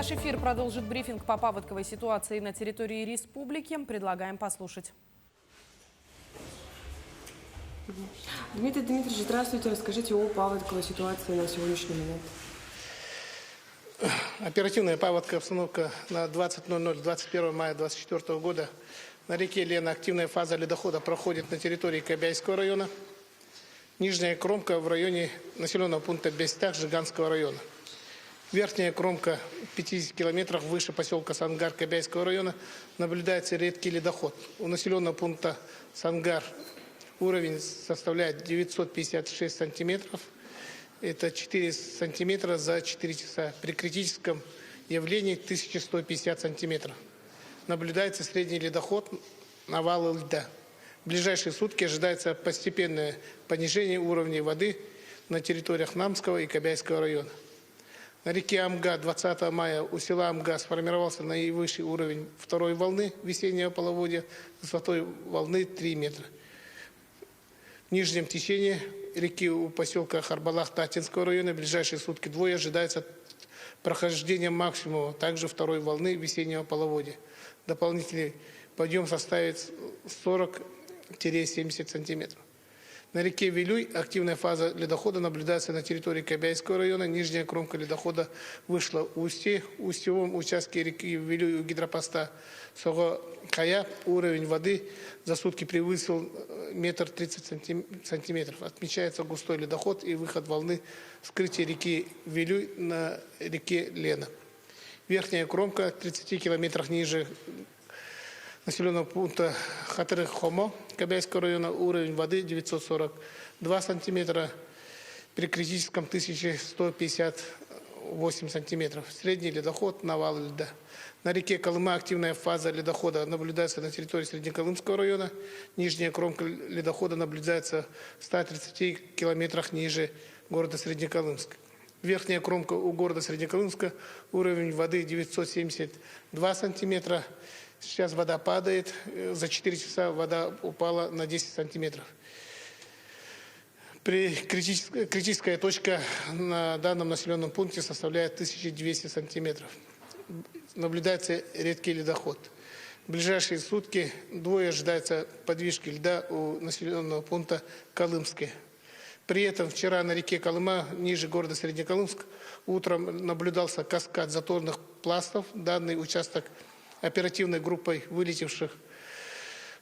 Наш эфир продолжит брифинг по паводковой ситуации на территории республики. Предлагаем послушать. Дмитрий Дмитриевич, здравствуйте. Расскажите о паводковой ситуации на сегодняшний момент. Оперативная паводковая обстановка на 20:00 21 мая 2024 года. На реке Лена активная фаза ледохода проходит на территории Кобяйского района. Нижняя кромка в районе населенного пункта Бестях Жиганского района. Верхняя кромка в 50 километрах выше поселка Сангар Кобяйского района наблюдается редкий ледоход. У населенного пункта Сангар уровень составляет 956 сантиметров. Это 4 сантиметра за 4 часа. При критическом явлении 1150 сантиметров. Наблюдается средний ледоход, навалы льда. В ближайшие сутки ожидается постепенное понижение уровня воды на территориях Намского и Кобяйского района. На реке Амга 20 мая у села Амга сформировался наивысший уровень второй волны весеннего половодья, высотой волны 3 метра. В нижнем течении реки у поселка Харбалах Татинского района в ближайшие сутки двое ожидается прохождение максимума, также второй волны весеннего половодья. Дополнительный подъем составит 40-70 сантиметров. На реке Вилюй активная фаза ледохода наблюдается на территории Кобяйского района. Нижняя кромка ледохода вышла в устье. В устьевом участке реки Вилюй у гидропоста Сого-Кая уровень воды за сутки превысил 1,30 сантиметров. Отмечается густой ледоход и выход волны вскрытия реки Вилюй на реке Лена. Верхняя кромка в 30 километрах ниже населенного пункта Хатыры-Хомо Кобяйского района уровень воды 942 сантиметра, при критическом 1158 сантиметров. Средний ледоход, навал льда. На реке Колыма активная фаза ледохода наблюдается на территории Среднеколымского района. Нижняя кромка ледохода наблюдается в 130 километрах ниже города Среднеколымск. Верхняя кромка у города Среднеколымска уровень воды 972 сантиметра. Сейчас вода падает, за 4 часа вода упала на 10 сантиметров. Критическая точка на данном населенном пункте составляет 1200 сантиметров. Наблюдается редкий ледоход. В ближайшие сутки двое ожидается подвижки льда у населенного пункта Колымский. При этом вчера на реке Колыма, ниже города Среднеколымск, утром наблюдался каскад заторных пластов. Данный участок оперативной группой вылетевших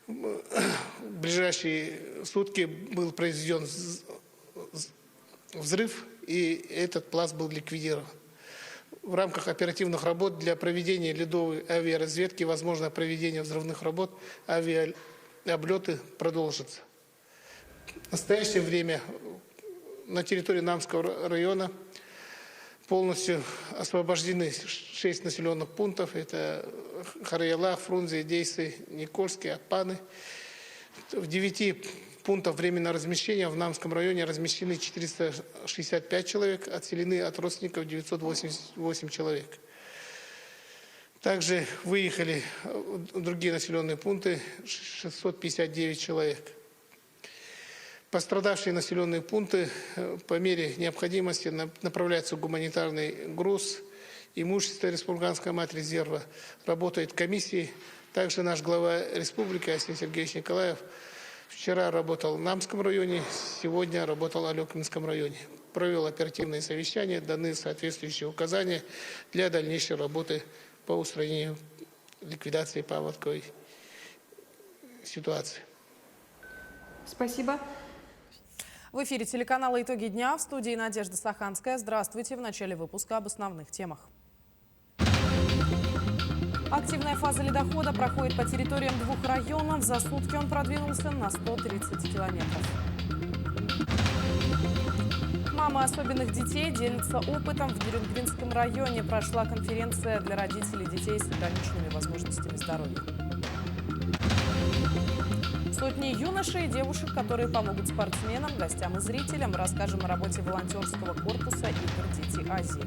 в ближайшие сутки был произведен взрыв, и этот пласт был ликвидирован. В рамках оперативных работ для проведения ледовой авиаразведки возможно проведение взрывных работ, авиаоблеты продолжатся. В настоящее время на территории Намского района полностью освобождены 6 населенных пунктов. Это Харьялах, Фрунзе, Дейсы, Никольский, Апаны. В 9 пунктах временного размещения в Намском районе размещены 465 человек, отселены от родственников 988 человек. Также выехали в другие населенные пункты 659 человек. Пострадавшие населенные пункты по мере необходимости направляется гуманитарный груз, имущество Республиканская мать резерва. Работает комиссии. Также наш глава республики Арсений Сергеевич Николаев вчера работал в Намском районе, сегодня работал в Алекминском районе. Провел оперативное совещание, даны соответствующие указания для дальнейшей работы по устранению ликвидации паводковой ситуации. Спасибо. В эфире телеканала «Итоги дня», в студии Надежда Саханская. Здравствуйте. В начале выпуска об основных темах. Активная фаза ледохода проходит по территориям 2 районов. За сутки он продвинулся на 130 километров. Мамы особенных детей делятся опытом. В Нерюнгринском районе прошла конференция для родителей детей с ограниченными возможностями здоровья. Сотни юношей и девушек, которые помогут спортсменам, гостям и зрителям. Расскажем о работе волонтерского корпуса «Игр Дети Азии».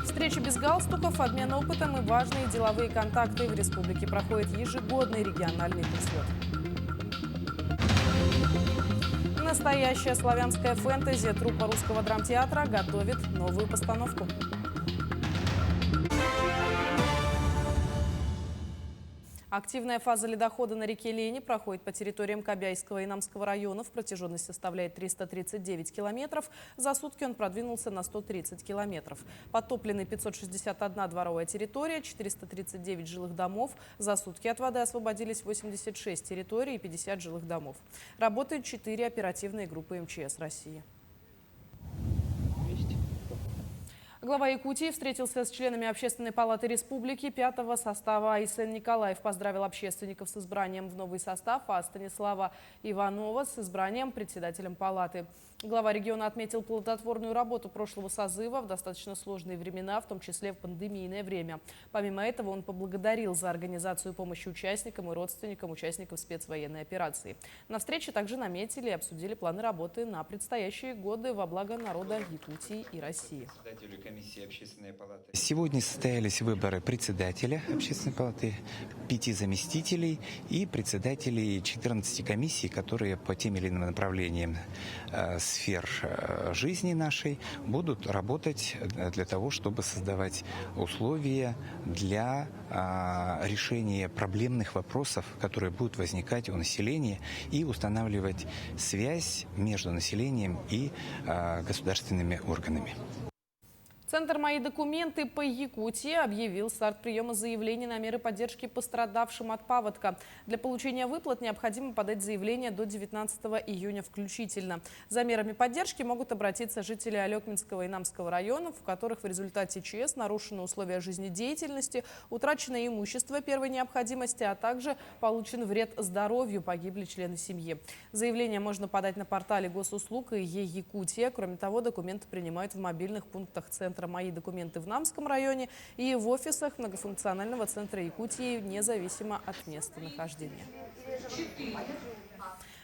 Встречи без галстуков, обмен опытом и важные деловые контакты. В республике проходит ежегодный региональный курс. На Настоящая славянская фэнтези труппа Русского драмтеатра готовит новую постановку. Активная фаза ледохода на реке Лени проходит по территориям Кобяйского и Намского районов. Протяженность составляет 339 километров. За сутки он продвинулся на 130 километров. Подтоплены 561 дворовая территория, 439 жилых домов. За сутки от воды освободились 86 территорий и 50 жилых домов. Работают 4 оперативные группы МЧС России. Глава Якутии встретился с членами Общественной палаты республики 5-го состава. Айсен Николаев поздравил общественников с избранием в новый состав, а Станислава Иванова с избранием председателем палаты. Глава региона отметил плодотворную работу прошлого созыва в достаточно сложные времена, в том числе в пандемийное время. Помимо этого, он поблагодарил за организацию помощи участникам и родственникам участников спецвоенной операции. На встрече также наметили и обсудили планы работы на предстоящие годы во благо народа Якутии и России. Сегодня состоялись выборы председателя Общественной палаты, 5 заместителей и председателей 14 комиссий, которые по тем или иным направлениям сфер жизни нашей будут работать для того, чтобы создавать условия для решения проблемных вопросов, которые будут возникать у населения, и устанавливать связь между населением и государственными органами. Центр «Мои документы» по Якутии объявил старт приема заявлений на меры поддержки пострадавшим от паводка. Для получения выплат необходимо подать заявление до 19 июня включительно. За мерами поддержки могут обратиться жители Алекминского и Намского районов, в которых в результате ЧС нарушены условия жизнедеятельности, утрачено имущество первой необходимости, а также получен вред здоровью, погибли члены семьи. Заявление можно подать на портале госуслуг и Е-Якутия. Кроме того, документы принимают в мобильных пунктах центра «Мои документы» в Намском районе и в офисах многофункционального центра Якутии, независимо от места нахождения.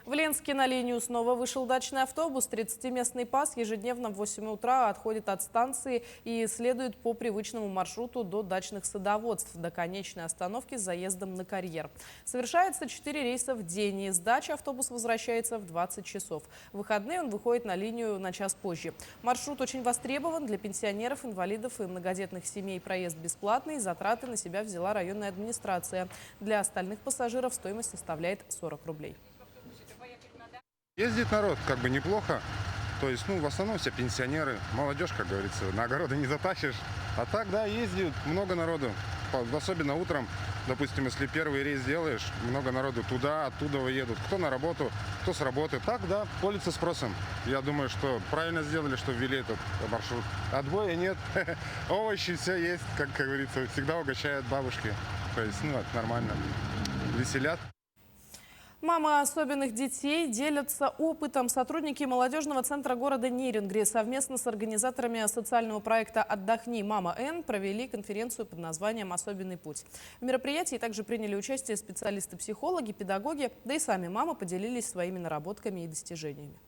В Ленске на линию снова вышел дачный автобус. 30-местный ПАС ежедневно в 8 утра отходит от станции и следует по привычному маршруту до дачных садоводств, до конечной остановки с заездом на карьер. Совершается 4 рейса в день, и с дачи автобус возвращается в 20 часов. В выходные он выходит на линию на час позже. Маршрут очень востребован для пенсионеров, инвалидов и многодетных семей. Проезд бесплатный, затраты на себя взяла районная администрация. Для остальных пассажиров стоимость составляет 40 рублей. Ездит народ как бы неплохо, то есть, в основном все пенсионеры, молодежь, как говорится, на огороды не затащишь. А так, да, ездит много народу, особенно утром, допустим, если первый рейс делаешь, много народу туда, оттуда едут, кто на работу, кто с работы. Так, да, пользуется спросом. Я думаю, что правильно сделали, что ввели этот маршрут. Отбоя нет, овощи все есть, как говорится, всегда угощают бабушки. То есть, это нормально, веселят. Мамы особенных детей делятся опытом. Сотрудники молодежного центра города Нерюнгри совместно с организаторами социального проекта «Отдохни, мама Н» провели конференцию под названием «Особенный путь». В мероприятии также приняли участие специалисты-психологи, педагоги, да и сами мамы поделились своими наработками и достижениями.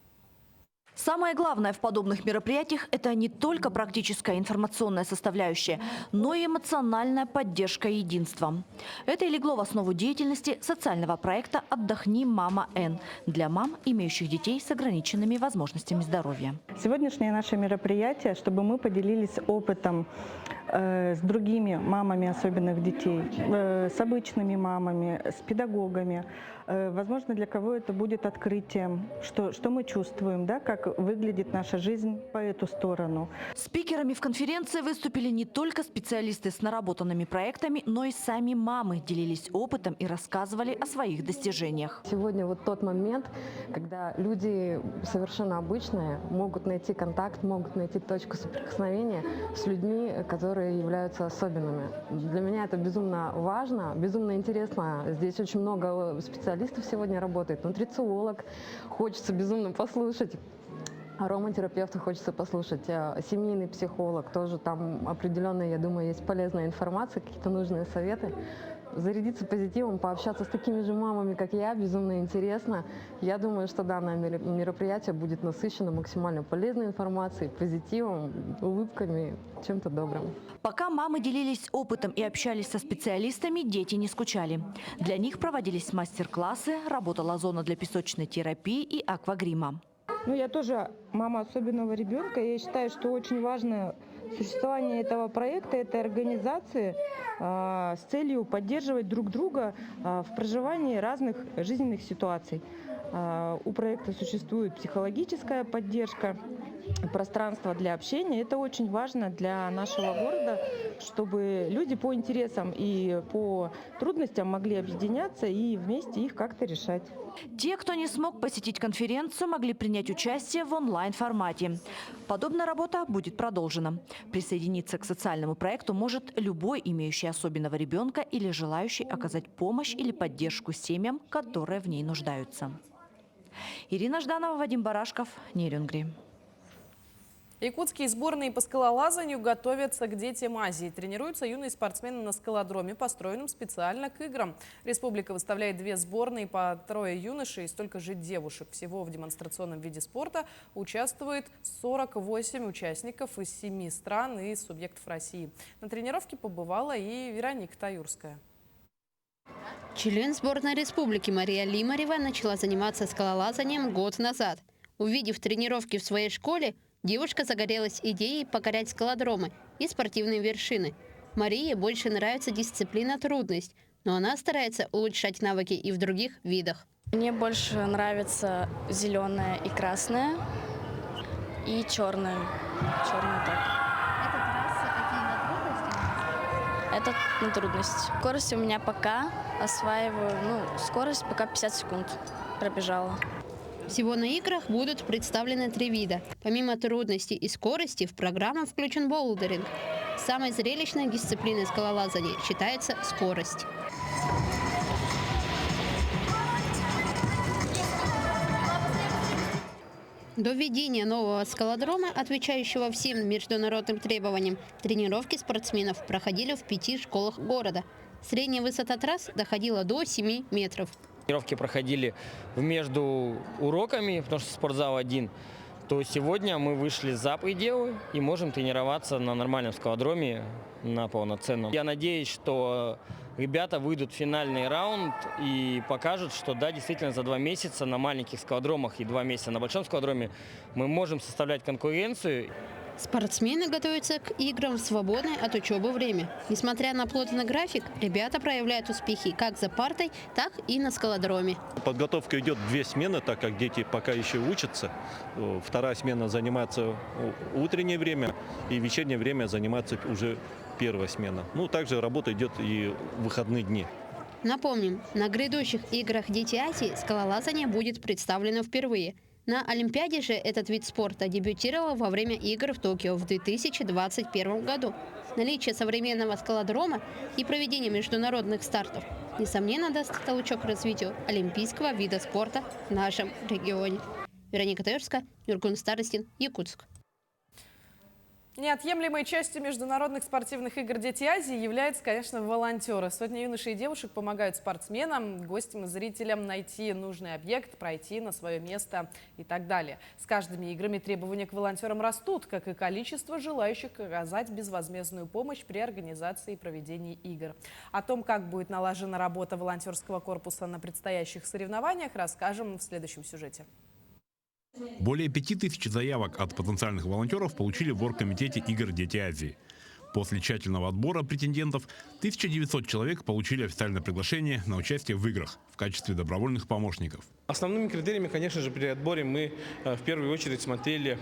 Самое главное в подобных мероприятиях – это не только практическая информационная составляющая, но и эмоциональная поддержка и единство. Это и легло в основу деятельности социального проекта «Отдохни, мама Н» для мам, имеющих детей с ограниченными возможностями здоровья. Сегодняшнее наше мероприятие, чтобы мы поделились опытом с другими мамами особенных детей, с обычными мамами, с педагогами. Возможно, для кого это будет открытием, что мы чувствуем, да, как выглядит наша жизнь по эту сторону. Спикерами в конференции выступили не только специалисты с наработанными проектами, но и сами мамы делились опытом и рассказывали о своих достижениях. Сегодня вот тот момент, когда люди совершенно обычные могут найти контакт, могут найти точку соприкосновения с людьми, которые являются особенными. Для меня это безумно важно, безумно интересно. Здесь очень много специалистов сегодня работает, нутрициолог, хочется безумно послушать. Ароматерапевта хочется послушать, семейный психолог, тоже там определенная, я думаю, есть полезная информация, какие-то нужные советы. Зарядиться позитивом, пообщаться с такими же мамами, как я, безумно интересно. Я думаю, что данное мероприятие будет насыщено максимально полезной информацией, позитивом, улыбками, чем-то добрым. Пока мамы делились опытом и общались со специалистами, дети не скучали. Для них проводились мастер-классы, работала зона для песочной терапии и аквагрима. Ну, я тоже мама особенного ребенка. Я считаю, что очень важно существование этого проекта, этой организации с целью поддерживать друг друга в проживании разных жизненных ситуаций. У проекта существует психологическая поддержка, пространство для общения. Это очень важно для нашего города, чтобы люди по интересам и по трудностям могли объединяться и вместе их как-то решать. Те, кто не смог посетить конференцию, могли принять участие в онлайн-формате. Подобная работа будет продолжена. Присоединиться к социальному проекту может любой имеющий особенного ребенка или желающий оказать помощь или поддержку семьям, которые в ней нуждаются. Ирина Жданова, Вадим Барашков, Нерюнгри. Якутские сборные по скалолазанию готовятся к детям Азии. Тренируются юные спортсмены на скалодроме, построенном специально к играм. Республика выставляет 2 сборные по 3 юношей и столько же девушек. Всего в демонстрационном виде спорта участвует 48 участников из 7 стран и субъектов России. На тренировке побывала и Вероника Таюрская. Член сборной республики Мария Лимарева начала заниматься скалолазанием год назад. Увидев тренировки в своей школе, девушка загорелась идеей покорять скалодромы и спортивные вершины. Марии больше нравится дисциплина трудность, но она старается улучшать навыки и в других видах. Мне больше нравится зеленая и красная, и черная. Черная так. Это на трудность. Скорость у меня пока осваиваю, скорость пока 50 секунд пробежала. Всего на играх будут представлены 3 вида. Помимо трудности и скорости в программу включен боулдеринг. Самой зрелищной дисциплиной скалолазания считается скорость. До введения нового скалодрома, отвечающего всем международным требованиям, тренировки спортсменов проходили в 5 школах города. Средняя высота трасс доходила до 7 метров. Тренировки проходили между уроками, потому что спортзал один. То сегодня мы вышли за пределы и можем тренироваться на нормальном скалодроме, на полноценном. Я надеюсь, что ребята выйдут в финальный раунд и покажут, что да, действительно за 2 месяца на маленьких скалодромах и 2 месяца на большом скалодроме мы можем составлять конкуренцию. Спортсмены готовятся к играм в свободное от учебы время. Несмотря на плотный график, ребята проявляют успехи как за партой, так и на скалодроме. Подготовка идет 2 смены, так как дети пока еще учатся. 2 смена занимается утреннее время, и вечернее время занимается уже 1 смена. Также работа идет и в выходные дни. Напомним, на грядущих играх «Дети Азии» скалолазание будет представлено впервые. На Олимпиаде же этот вид спорта дебютировал во время игр в Токио в 2021 году. Наличие современного скалодрома и проведение международных стартов, несомненно, даст толчок развитию олимпийского вида спорта в нашем регионе. Вероника Таюрская, Юргун Старостин, Якутск. Неотъемлемой частью международных спортивных игр «Дети Азии» являются, конечно, волонтеры. Сотни юношей и девушек помогают спортсменам, гостям и зрителям найти нужный объект, пройти на свое место и так далее. С каждыми играми требования к волонтерам растут, как и количество желающих оказать безвозмездную помощь при организации и проведении игр. О том, как будет налажена работа волонтерского корпуса на предстоящих соревнованиях, расскажем в следующем сюжете. Более 5000 заявок от потенциальных волонтеров получили в оргкомитете игр «Дети Азии». После тщательного отбора претендентов 1900 человек получили официальное приглашение на участие в играх в качестве добровольных помощников. Основными критериями, конечно же, при отборе мы в первую очередь смотрели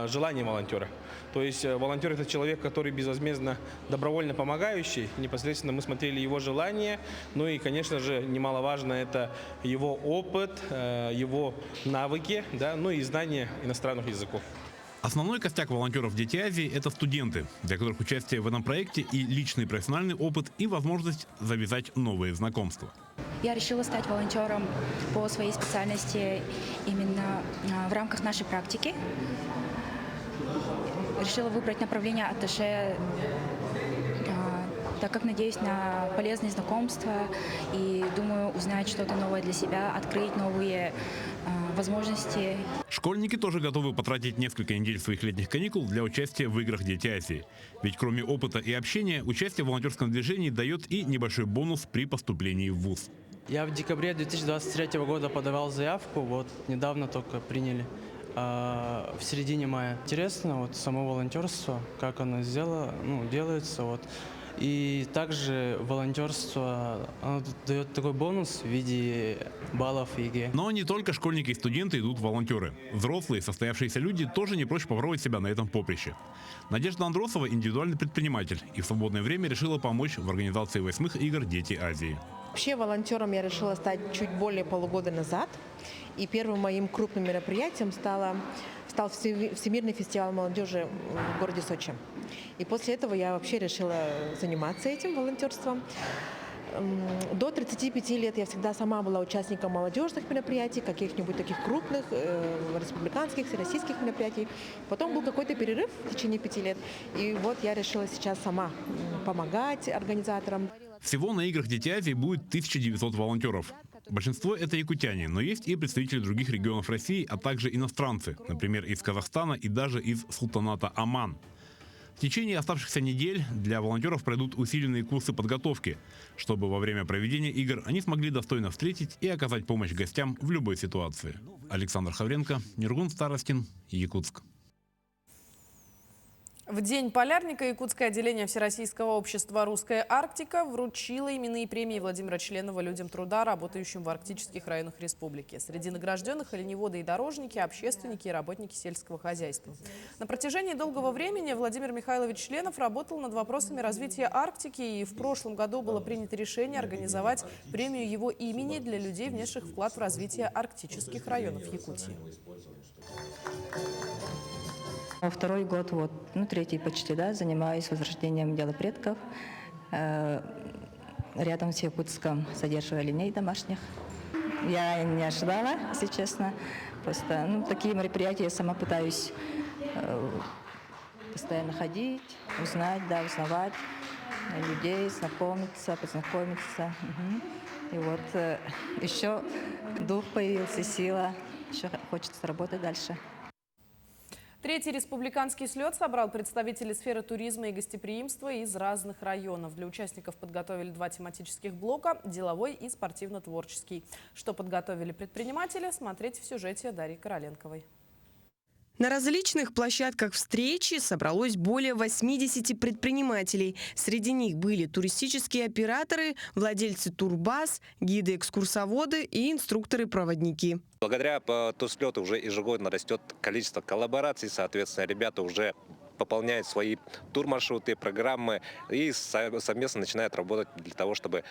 желание волонтера. То есть волонтер – это человек, который безвозмездно, добровольно помогающий. Непосредственно мы смотрели его желание. Ну и, конечно же, немаловажно – это его опыт, его навыки, ну и знание иностранных языков. Основной костяк волонтеров «Дети Азии» – это студенты, для которых участие в этом проекте и личный профессиональный опыт, и возможность завязать новые знакомства. Я решила стать волонтером по своей специальности именно в рамках нашей практики. Решила выбрать направление атташе, так как надеюсь на полезные знакомства и думаю узнать что-то новое для себя, открыть новые возможности. Школьники тоже готовы потратить несколько недель своих летних каникул для участия в играх «Дети Азии». Ведь кроме опыта и общения, участие в волонтерском движении дает и небольшой бонус при поступлении в вуз. Я в декабре 2023 года подавал заявку, недавно только приняли. в середине мая. Интересно вот само волонтерство, как оно делается. Вот. И также волонтерство дает такой бонус в виде баллов ЕГЭ. Но не только школьники и студенты идут в волонтеры. Взрослые, состоявшиеся люди тоже не прочь попробовать себя на этом поприще. Надежда Андросова – индивидуальный предприниматель и в свободное время решила помочь в организации 8-х игр «Дети Азии». Вообще волонтером я решила стать чуть более полугода назад. И первым моим крупным мероприятием стал Всемирный фестиваль молодежи в городе Сочи. И после этого я вообще решила заниматься этим волонтерством. До 35 лет я всегда сама была участником молодежных мероприятий, каких-нибудь таких крупных, республиканских, всероссийских мероприятий. Потом был какой-то перерыв в течение 5 лет. И вот я решила сейчас сама помогать организаторам. Всего на играх «Дети Азии» будет 1900 волонтеров. Большинство – это якутяне, но есть и представители других регионов России, а также иностранцы, например, из Казахстана и даже из султаната Оман. В течение оставшихся недель для волонтеров пройдут усиленные курсы подготовки, чтобы во время проведения игр они смогли достойно встретить и оказать помощь гостям в любой ситуации. Александр Хавренко, Ниргун Старостин, Якутск. В День полярника якутское отделение Всероссийского общества «Русская Арктика» вручило именные премии Владимира Членова людям труда, работающим в арктических районах республики. Среди награжденных – оленеводы и дорожники, общественники и работники сельского хозяйства. На протяжении долгого времени Владимир Михайлович Членов работал над вопросами развития Арктики, и в прошлом году было принято решение организовать премию его имени для людей, внесших вклад в развитие арктических районов Якутии. Второй год, третий почти, занимаюсь возрождением дела предков. Рядом с Якутском содержу оленей домашних. Я не ожидала, если честно. Просто такие мероприятия я сама пытаюсь постоянно ходить, узнавать людей, познакомиться. И вот еще дух появился, сила, еще хочется работать дальше. Третий республиканский слет собрал представителей сферы туризма и гостеприимства из разных районов. Для участников подготовили 2 тематических блока – деловой и спортивно-творческий. Что подготовили предприниматели, смотреть в сюжете Дарьи Короленковой. На различных площадках встречи собралось более 80 предпринимателей. Среди них были туристические операторы, владельцы турбаз, гиды-экскурсоводы и инструкторы-проводники. Благодаря турслету уже ежегодно растет количество коллабораций, соответственно, ребята уже пополняют свои турмаршруты, программы и совместно начинают работать для того, чтобы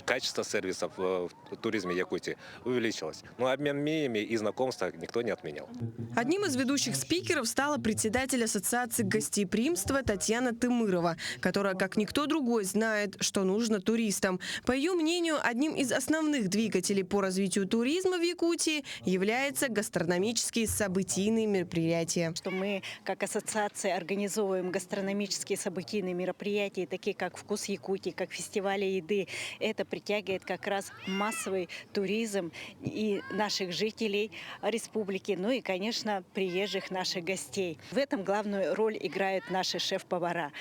качество сервисов в туризме Якутии увеличилось. Но обмен мнениями и знакомства никто не отменял. Одним из ведущих спикеров стала председатель Ассоциации гостеприимства Татьяна Тымырова, которая, как никто другой, знает, что нужно туристам. По ее мнению, одним из основных двигателей по развитию туризма в Якутии являются гастрономические событийные мероприятия. Что мы, как ассоциация, организовываем гастрономические событийные мероприятия, такие как «Вкус Якутии», как фестивали еды. Это притягивает как раз массовый туризм и наших жителей республики, ну и, конечно, приезжих наших гостей. В этом главную роль играют наши шеф-повара.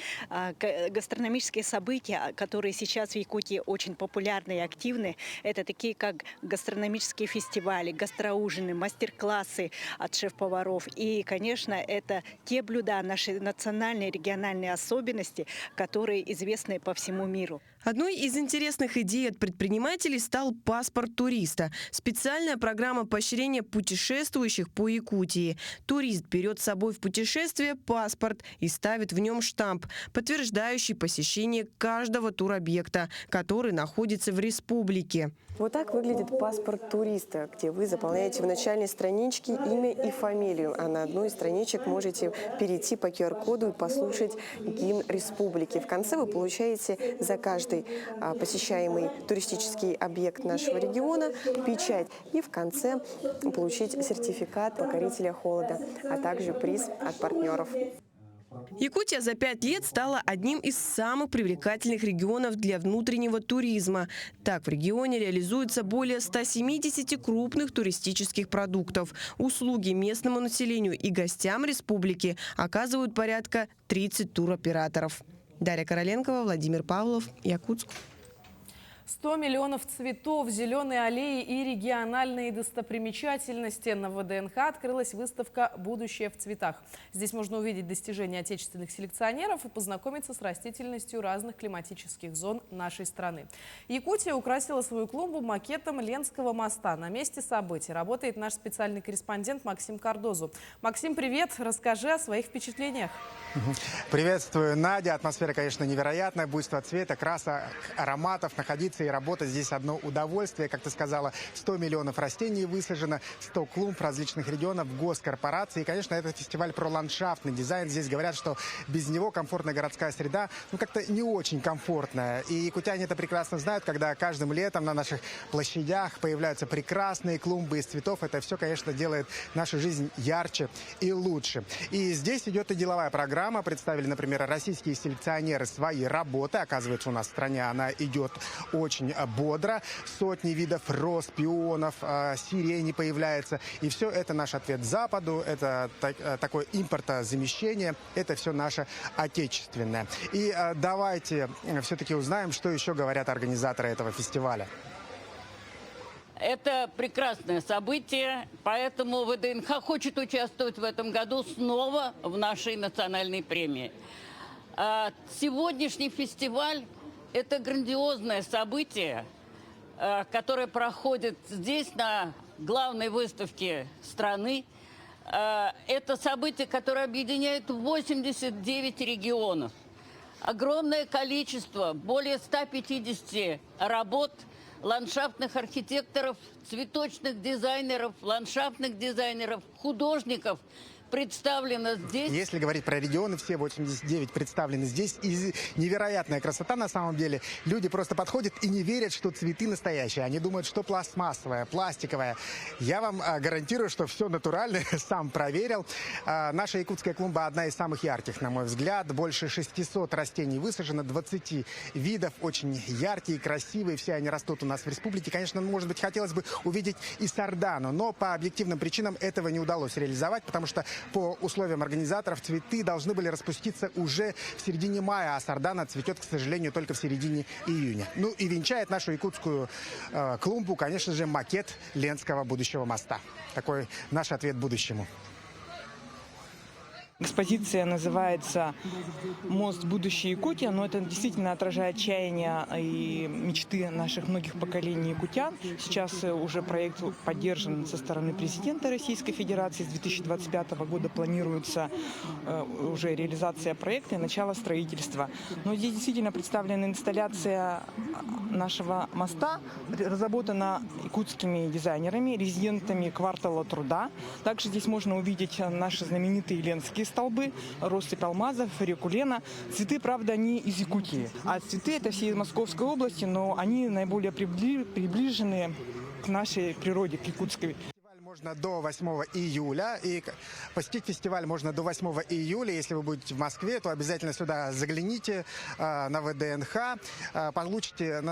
Гастрономические события, которые сейчас в Якутии очень популярны и активны, это такие как гастрономические фестивали, гастроужины, мастер-классы от шеф-поваров. И, конечно, это те блюда, наши национальные региональные особенности, которые известны по всему миру. Одной из интересных идей от предпринимателей стал паспорт туриста. Специальная программа поощрения путешествующих по Якутии. Турист берет с собой в путешествие паспорт и ставит в нем штамп, подтверждающий посещение каждого туробъекта, который находится в республике. Вот так выглядит паспорт туриста, где вы заполняете в начальной страничке имя и фамилию, а на одной из страничек можете перейти по QR-коду и послушать гимн республики. В конце вы получаете за каждый посещаемый туристический объект нашего региона печать и в конце получить сертификат покорителя холода, а также приз от партнеров. Якутия за 5 лет стала одним из самых привлекательных регионов для внутреннего туризма. Так, в регионе реализуется более 170 крупных туристических продуктов. Услуги местному населению и гостям республики оказывают порядка 30 туроператоров. Дарья Короленкова, Владимир Павлов, Якутск. 100 миллионов цветов, зеленые аллеи и региональные достопримечательности. На ВДНХ открылась выставка «Будущее в цветах». Здесь можно увидеть достижения отечественных селекционеров и познакомиться с растительностью разных климатических зон нашей страны. Якутия украсила свою клумбу макетом Ленского моста. На месте событий работает наш специальный корреспондент Максим Кардозу. Максим, привет! Расскажи о своих впечатлениях. Приветствую, Надя. Атмосфера, конечно, невероятная. Буйство цвета, красок, ароматов. Находиться и работать здесь одно удовольствие. Как ты сказала, 100 миллионов растений высажено, 100 клумб различных регионов, госкорпораций. И, конечно, это фестиваль про ландшафтный дизайн. Здесь говорят, что без него комфортная городская среда, как-то не очень комфортная. И якутяне это прекрасно знают, когда каждым летом на наших площадях появляются прекрасные клумбы из цветов. Это все, конечно, делает нашу жизнь ярче и лучше. И здесь идет и деловая программа. Представили, например, российские селекционеры свои работы. Оказывается, у нас в стране она идет очень бодро. Сотни видов роз, пионов, сирени появляется. И все это наш ответ Западу. Это такое импортозамещение. Это все наше отечественное. И давайте все-таки узнаем, что еще говорят организаторы этого фестиваля. Это прекрасное событие, поэтому ВДНХ хочет участвовать в этом году снова в нашей национальной премии. Сегодняшний фестиваль – это грандиозное событие, которое проходит здесь, на главной выставке страны. Это событие, которое объединяет 89 регионов. Огромное количество, более 150 работ ландшафтных архитекторов, цветочных дизайнеров, ландшафтных дизайнеров, художников представлено здесь. Если говорить про регионы, все 89 представлены здесь. И невероятная красота на самом деле. Люди просто подходят и не верят, что цветы настоящие. Они думают, что пластмассовое, пластиковое. Я вам гарантирую, что все натуральное, сам проверил. Наша якутская клумба одна из самых ярких, на мой взгляд. Больше 600 растений высажено, 20 видов, очень яркие, красивые. Все они растут у нас в республике. Конечно, может быть, хотелось бы увидеть и сардану, но по объективным причинам этого не удалось реализовать, потому что по условиям организаторов цветы должны были распуститься уже в середине мая, а сардана цветет, к сожалению, только в середине июня. Ну и венчает нашу якутскую клумбу, конечно же, макет Ленского будущего моста. Такой наш ответ будущему. Экспозиция называется «Мост будущей Якутии», но это действительно отражает чаяния и мечты наших многих поколений якутян. Сейчас уже проект поддержан со стороны президента Российской Федерации. С 2025 года планируется уже реализация проекта и начало строительства. Но здесь действительно представлена инсталляция нашего моста, разработана якутскими дизайнерами, резидентами квартала труда. Также здесь можно увидеть наши знаменитые ленские столбы, россыпь алмазов, реку Лена. Цветы, правда, не из Якутии, а цветы это все из Московской области, но они наиболее приближены к нашей природе, к якутской. Можно до 8 июля, и посетить фестиваль можно до 8 июля. Если вы будете в Москве, то обязательно сюда загляните на ВДНХ, получите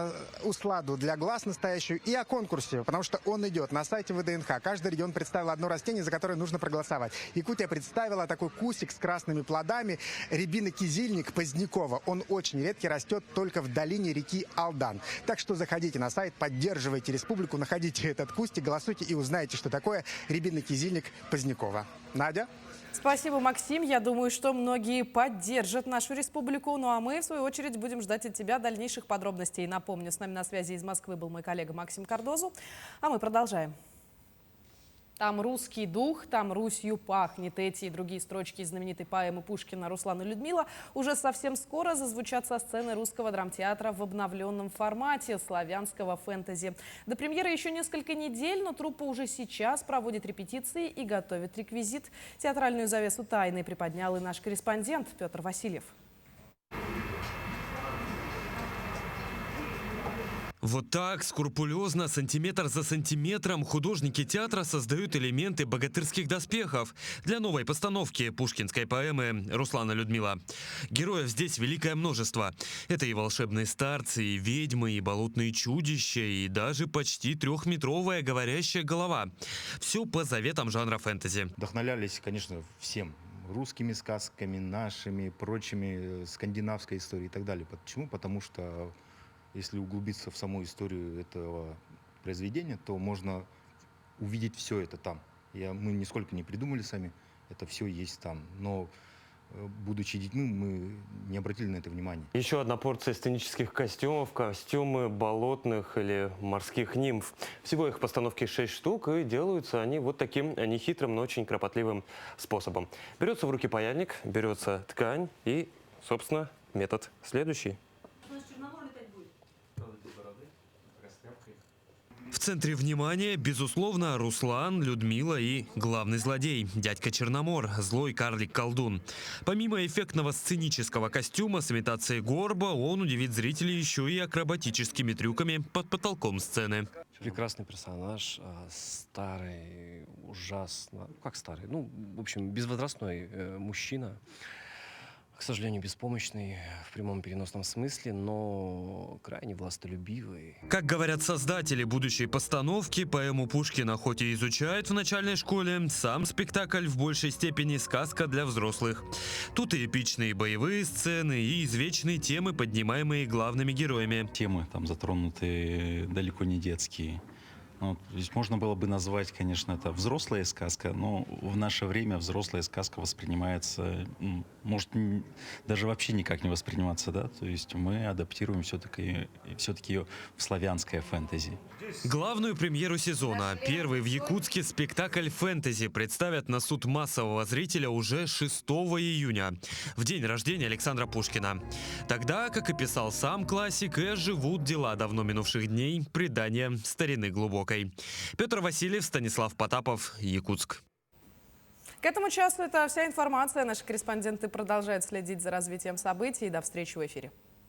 усладу для глаз настоящую и о конкурсе, потому что он идет на сайте ВДНХ. Каждый регион представил одно растение, за которое нужно проголосовать. Якутия представила такой кустик с красными плодами, рябинокизильник Позднякова. Он очень редкий, растет только в долине реки Алдан. Так что заходите на сайт, поддерживайте республику, находите этот кустик, голосуйте и узнаете, что такое рябинокизильник Позднякова. Надя? Спасибо, Максим. Я думаю, что многие поддержат нашу республику. Ну а мы, в свою очередь, будем ждать от тебя дальнейших подробностей. Напомню, с нами на связи из Москвы был мой коллега Максим Кардозу. А мы продолжаем. Там русский дух, там Русью пахнет. Эти и другие строчки из знаменитой поэмы Пушкина «Руслан и Людмила» уже совсем скоро зазвучат со сцены Русского драмтеатра в обновленном формате славянского фэнтези. До премьеры еще несколько недель, но труппа уже сейчас проводит репетиции и готовит реквизит. Театральную завесу тайны приподнял и наш корреспондент Петр Васильев. Вот так, скрупулезно, сантиметр за сантиметром, художники театра создают элементы богатырских доспехов для новой постановки пушкинской поэмы «Руслан и Людмила». Героев здесь великое множество. Это и волшебные старцы, и ведьмы, и болотные чудища, и даже почти 3-метровая говорящая голова. Все по заветам жанра фэнтези. Вдохновлялись, конечно, всем. Русскими сказками, нашими, прочими, скандинавской историей и так далее. Почему? Потому что если углубиться в саму историю этого произведения, то можно увидеть все это там. Мы нисколько не придумали сами, это все есть там. Но, будучи детьми, мы не обратили на это внимания. Еще одна порция сценических костюмов, костюмы болотных или морских нимф. Всего их постановки 6 штук, и делаются они вот таким нехитрым, но очень кропотливым способом. Берется в руки паяльник, берется ткань и, собственно, метод следующий. В центре внимания, безусловно, Руслан, Людмила и главный злодей – дядька Черномор, злой карлик-колдун. Помимо эффектного сценического костюма с имитацией горба, он удивит зрителей еще и акробатическими трюками под потолком сцены. Прекрасный персонаж, старый, ужасно, как старый, ну, в общем, безвозрастной мужчина. К сожалению, беспомощный в прямом переносном смысле, но крайне властолюбивый. Как говорят создатели будущей постановки, поэму Пушкина хоть и изучают в начальной школе, сам спектакль в большей степени сказка для взрослых. Тут и эпичные боевые сцены, и извечные темы, поднимаемые главными героями. Темы там затронуты далеко не детские. Ну, здесь можно было бы назвать, конечно, это взрослая сказка, но в наше время взрослая сказка воспринимается, может, даже вообще никак не восприниматься, да? То есть мы адаптируем все-таки ее в славянское фэнтези. Главную премьеру сезона, первый в Якутске спектакль «Фэнтези» представят на суд массового зрителя уже 6 июня, в день рождения Александра Пушкина. Тогда, как и писал сам классик, и оживут дела давно минувших дней, предания старины глубокой. Петр Васильев, Станислав Потапов, Якутск. К этому часу это вся информация. Наши корреспонденты продолжают следить за развитием событий. До встречи в эфире.